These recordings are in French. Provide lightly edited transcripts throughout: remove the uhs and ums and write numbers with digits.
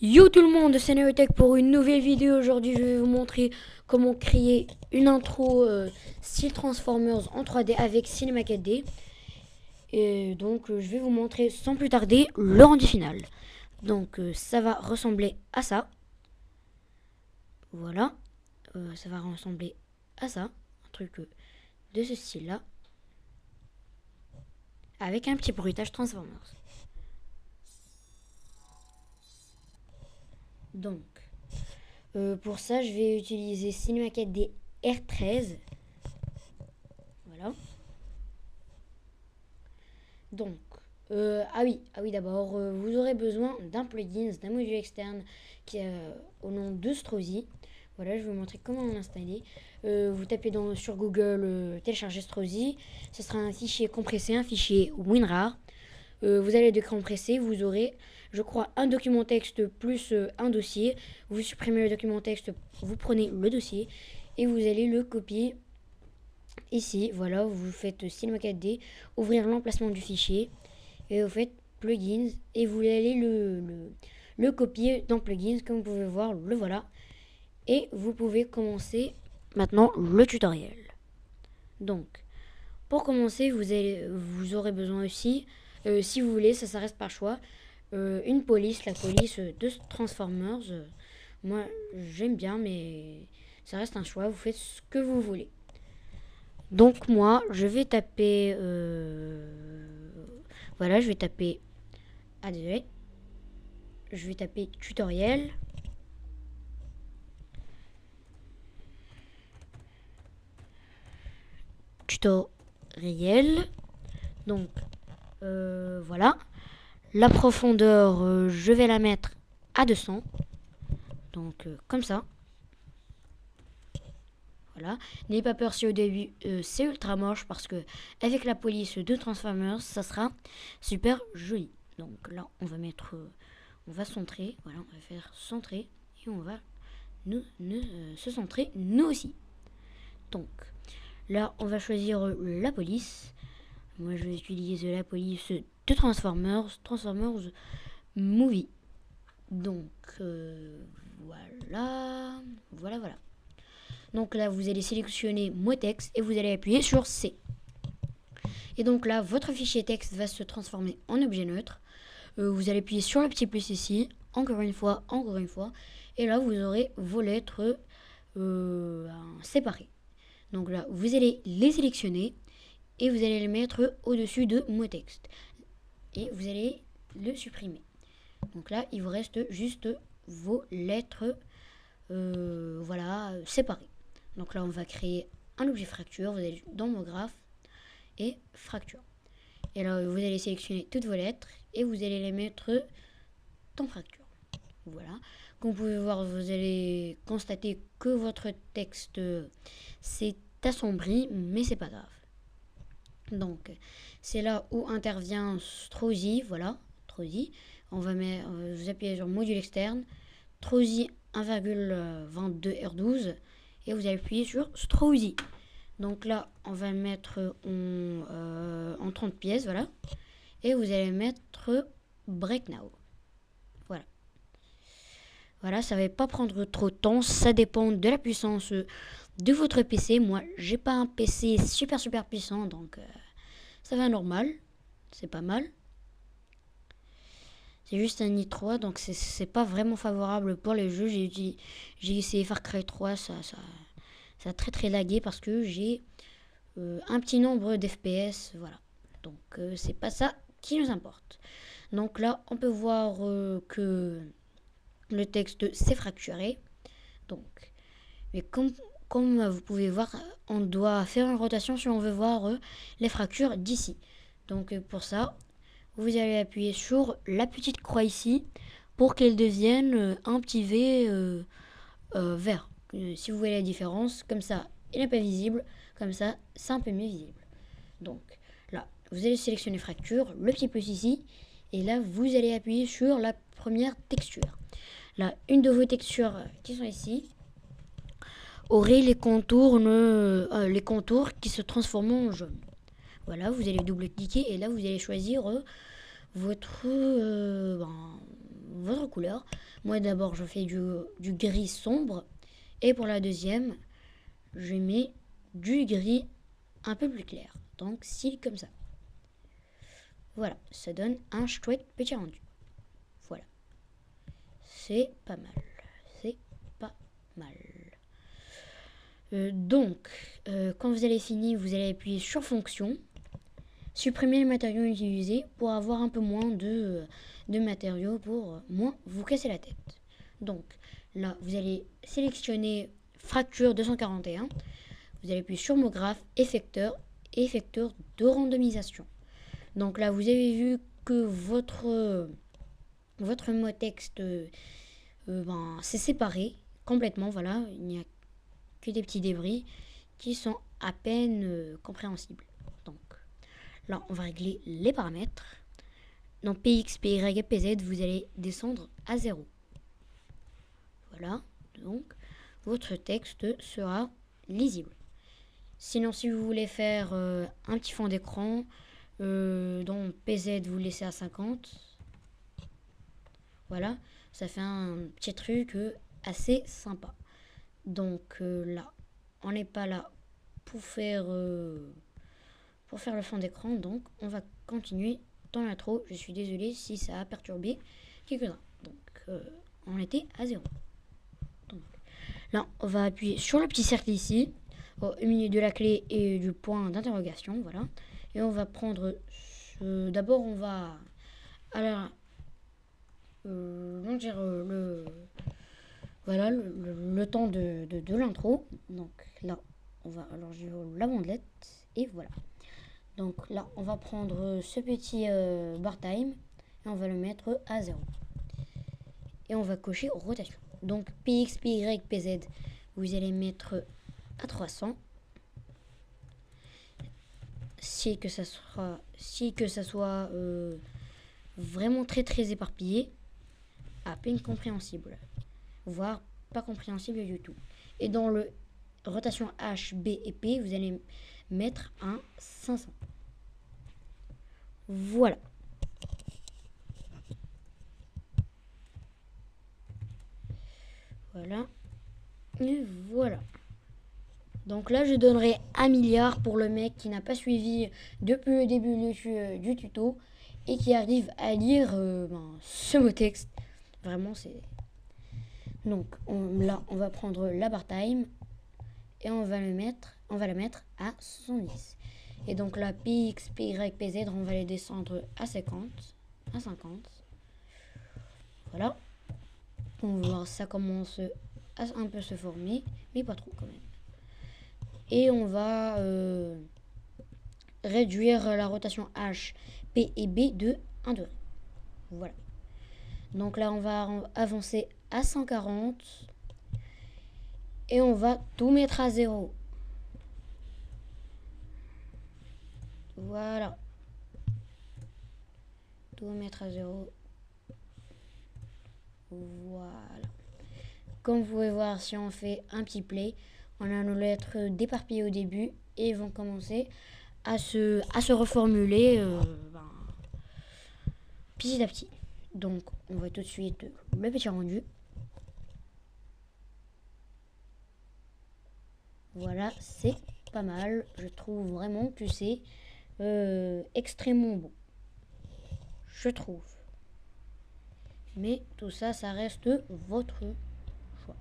Yo tout le monde, c'est Neotech pour une nouvelle vidéo. Aujourd'hui je vais vous montrer comment créer une intro style Transformers en 3D avec Cinema 4D. Et donc je vais vous montrer sans plus tarder le rendu final. Donc ça va ressembler à ça. Voilà, ça va ressembler à ça. Un truc de ce style là. Avec un petit bruitage Transformers. Donc, pour ça, je vais utiliser Cinema 4D R13. Voilà. Donc, ah oui, d'abord, vous aurez besoin d'un plugin, d'un module externe qui est au nom de Strozy. Voilà, je vais vous montrer comment l'installer. Vous tapez sur Google télécharger Strozy. Ce sera un fichier compressé, un fichier WinRAR. Vous allez décompresser, vous aurez, je crois, un document texte plus un dossier. Vous supprimez le document texte, vous prenez le dossier et vous allez le copier ici. Voilà, vous faites Cinema 4D, ouvrir l'emplacement du fichier et vous faites plugins et vous allez le copier dans plugins. Comme vous pouvez voir, le voilà. Et vous pouvez commencer maintenant le tutoriel. Donc, pour commencer, vous aurez besoin aussi, si vous voulez, ça reste par choix, une police, la police de Transformers. Moi, j'aime bien, mais ça reste un choix, vous faites ce que vous voulez. Donc moi, je vais taper, voilà, je vais taper, désolé, je vais taper tutoriel. Tutoriel. Donc, voilà. La profondeur, je vais la mettre à 200. Donc, comme ça. Voilà. N'ayez pas peur si au début c'est ultra moche parce que avec la police de Transformers, ça sera super joli. Donc là, on va mettre, on va centrer. Voilà, on va faire centrer et on va se centrer nous aussi. Donc là, on va choisir la police. Moi, je vais utiliser la police de Transformers Movie. Donc, voilà. Donc là, vous allez sélectionner mot texte et vous allez appuyer sur C. Et donc là, votre fichier texte va se transformer en objet neutre. Vous allez appuyer sur le petit plus ici, encore une fois. Et là, vous aurez vos lettres séparées. Donc là, vous allez les sélectionner et vous allez les mettre au-dessus de mot texte. Et vous allez le supprimer. Donc là, il vous reste juste vos lettres séparées. Donc là, on va créer un objet fracture. Vous allez dans mot graphe et fracture. Et là, vous allez sélectionner toutes vos lettres et vous allez les mettre dans fracture. Voilà. Comme vous pouvez voir, vous allez constater que votre texte s'est assombri, mais c'est pas grave. Donc, c'est là où intervient Strozy. Voilà, Strozy. On va mettre, vous appuyez sur module externe, Strozy 1,22 R12 et vous allez appuyer sur Strozy. Donc là, on va mettre en 30 pièces, voilà. Et vous allez mettre Break Now. Voilà. Voilà, ça va pas prendre trop de temps, ça dépend de la puissance de votre PC. Moi, j'ai pas un PC super puissant, donc ça va normal, c'est pas mal. C'est juste un i3, donc c'est pas vraiment favorable pour les jeux. J'ai essayé Far Cry 3, ça a très lagué parce que j'ai un petit nombre d'FPS, voilà. Donc c'est pas ça qui nous importe. Donc là, on peut voir que le texte s'est fracturé. Donc, mais comme vous pouvez voir, on doit faire une rotation si on veut voir les fractures d'ici. Donc pour ça, vous allez appuyer sur la petite croix ici pour qu'elle devienne un petit V vert. Si vous voyez la différence, comme ça, il n'est pas visible, comme ça, c'est un peu mieux visible. Donc là, vous allez sélectionner fracture, le petit plus ici, et là, vous allez appuyer sur la première texture. Là, une de vos textures qui sont ici. aurez les contours qui se transforment en jaune. Voilà, vous allez double-cliquer et là, vous allez choisir votre, votre couleur. Moi, d'abord, je fais du gris sombre. Et pour la deuxième, je mets du gris un peu plus clair. Donc, style comme ça. Voilà, ça donne un chouette petit rendu. Voilà. C'est pas mal. C'est pas mal. Quand vous allez finir, vous allez appuyer sur Fonction, supprimer les matériaux utilisés pour avoir un peu moins de matériaux pour moins vous casser la tête. Donc là, vous allez sélectionner Fracture 241, vous allez appuyer sur Mot-graphe, effecteur de randomisation. Donc là, vous avez vu que votre mot texte s'est séparé complètement. Voilà, il n'y a que des petits débris qui sont à peine compréhensibles. Donc là, on va régler les paramètres. Dans PX, PY et PZ, vous allez descendre à 0. Voilà, donc votre texte sera lisible. Sinon, si vous voulez faire un petit fond d'écran, dans PZ, vous laissez à 50. Voilà, ça fait un petit truc assez sympa. Donc là, on n'est pas là pour faire le fond d'écran, donc on va continuer dans l'intro. Je suis désolée si ça a perturbé quelques-uns. Donc on était à 0. Donc, là, on va appuyer sur le petit cercle ici, au milieu de la clé et du point d'interrogation, voilà. Et on va prendre, d'abord on va, alors, voilà le temps de l'intro. Donc là, on va allonger la bandelette et voilà. Donc là, on va prendre ce petit bar time et on va le mettre à 0. Et on va cocher rotation. Donc PX, PY, PZ, vous allez mettre à 300. Si que ça soit vraiment très très éparpillé, à peine compréhensible, voire pas compréhensible du tout. Et dans le rotation H, B et P, vous allez mettre un 500. Voilà. Voilà. Et voilà. Donc là, je donnerai 1 milliard pour le mec qui n'a pas suivi depuis le début du tuto et qui arrive à lire ce mot texte. Vraiment, c'est... Donc là, on va prendre la bar time et on va la mettre à 70. Et donc là, PX, PY, PZ, on va les descendre à 50. À 50. Voilà. On va voir, ça commence à un peu se former, mais pas trop quand même. Et on va réduire la rotation H, P et B de 1 degré. Voilà. Donc là, on va avancer à 140. Et on va tout mettre à 0. Voilà. Tout mettre à 0. Voilà. Comme vous pouvez voir, si on fait un petit play, on a nos lettres déparpillées au début et vont commencer à se reformuler petit à petit. Donc, on va tout de suite le petit rendu. Voilà, c'est pas mal. Je trouve vraiment que c'est extrêmement bon. Je trouve. Mais tout ça, ça reste votre choix.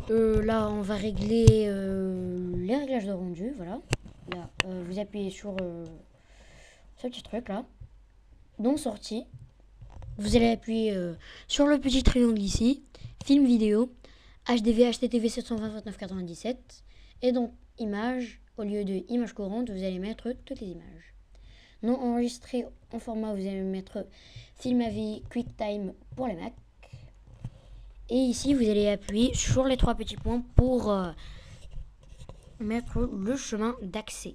Là, on va régler les réglages de rendu. Voilà. Là, vous appuyez sur ce petit truc là. Dans sortie, vous allez appuyer sur le petit triangle ici. Film vidéo. HDV, HTTV 720-2997. Et donc, images, au lieu de images courantes, vous allez mettre toutes les images. Non enregistré en format, vous allez mettre Film AVI QuickTime pour les Mac. Et ici, vous allez appuyer sur les 3 petits points pour mettre le chemin d'accès.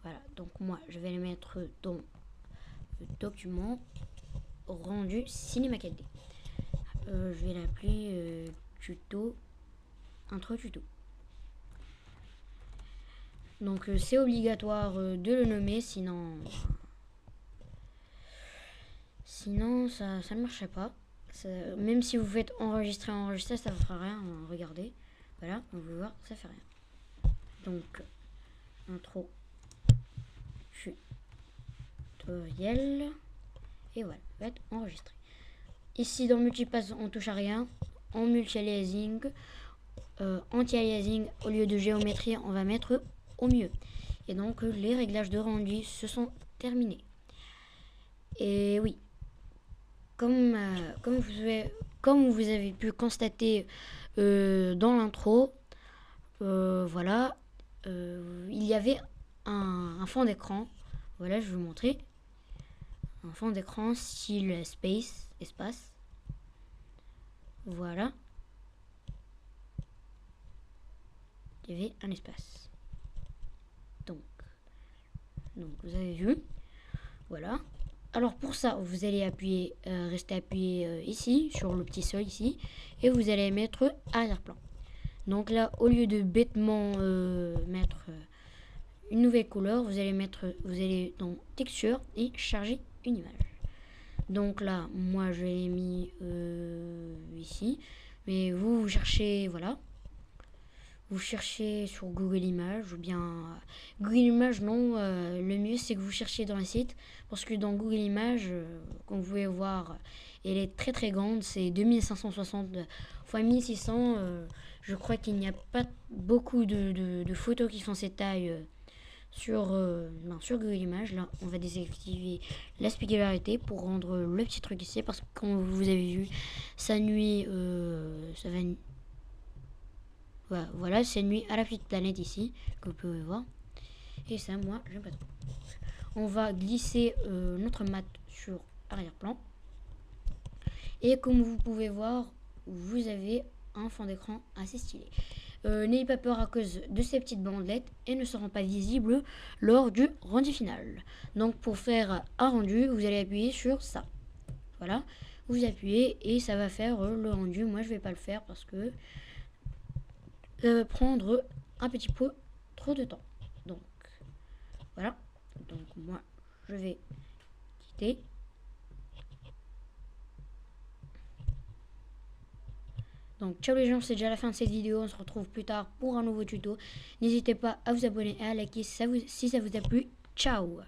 Voilà, donc moi, je vais les mettre dans le document rendu Cinema 4D. Je vais l'appeler tuto intro tuto. Donc c'est obligatoire de le nommer, sinon ça ne marcherait pas. Même si vous faites enregistrer, ça ne fera rien. Regardez, voilà, on va voir, ça fait rien. Donc intro tutoriel, et voilà, va être enregistré. Ici dans multipass on touche à rien. En multi-aliasing, anti-aliasing, au lieu de géométrie on va mettre au milieu. Et donc les réglages de rendu se sont terminés. Et oui, comme vous avez pu constater dans l'intro, voilà, il y avait un fond d'écran. Voilà, je vais vous montrer. Un fond d'écran style espace. Voilà. Il y avait un espace. Donc vous avez vu. Voilà. Alors pour ça, vous allez appuyer, rester appuyé ici, sur le petit sol ici, et vous allez mettre arrière-plan. Donc là, au lieu de bêtement mettre une nouvelle couleur, vous allez dans texture et charger une image. Donc là, moi je l'ai mis ici, mais vous cherchez, voilà. Vous cherchez sur Google Images ou bien Google Images, non, le mieux c'est que vous cherchiez dans le site, parce que dans Google Images, comme vous pouvez voir, elle est très très grande, c'est 2560 x 1600. Je crois qu'il n'y a pas beaucoup de photos qui font cette taille sur Google Images. Là on va désactiver la spécularité pour rendre le petit truc ici, parce que comme vous avez vu, ça nuit, ça va. Voilà, c'est nuit à la petite planète ici, que vous pouvez voir. Et ça, moi, j'aime pas trop. On va glisser notre mat sur arrière-plan. Et comme vous pouvez voir, vous avez un fond d'écran assez stylé. N'ayez pas peur à cause de ces petites bandelettes, et ne seront pas visibles lors du rendu final. Donc pour faire un rendu, vous allez appuyer sur ça. Voilà, vous appuyez et ça va faire le rendu. Moi, je vais pas le faire parce que ça va prendre un petit peu trop de temps. Donc voilà. Donc moi je vais quitter. Donc ciao les gens, c'est déjà la fin de cette vidéo. On se retrouve plus tard pour un nouveau tuto. N'hésitez pas à vous abonner et à liker si ça vous a plu. Ciao.